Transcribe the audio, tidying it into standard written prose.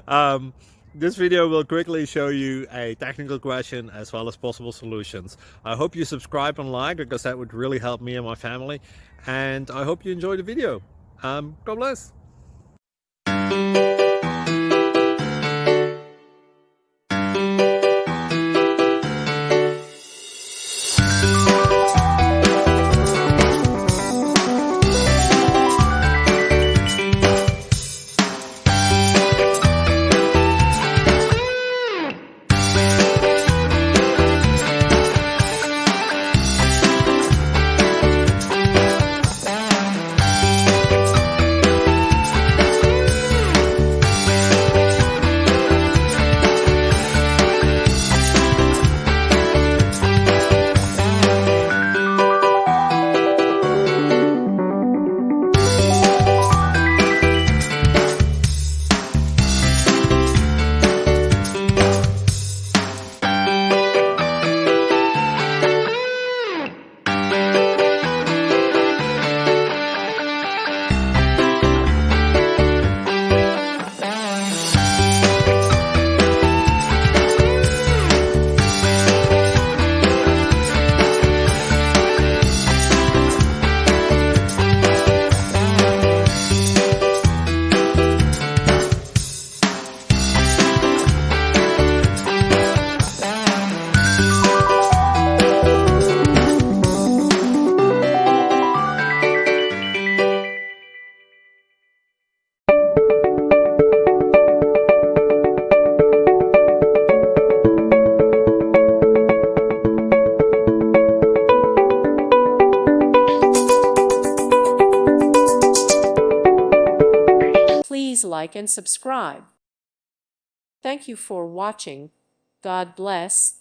um, this video will quickly show you a technical question as well as possible solutions. I hope you subscribe and like because that would really help me and my family. And I hope you enjoy the video. God bless. Please like and subscribe. Thank you for watching. God bless.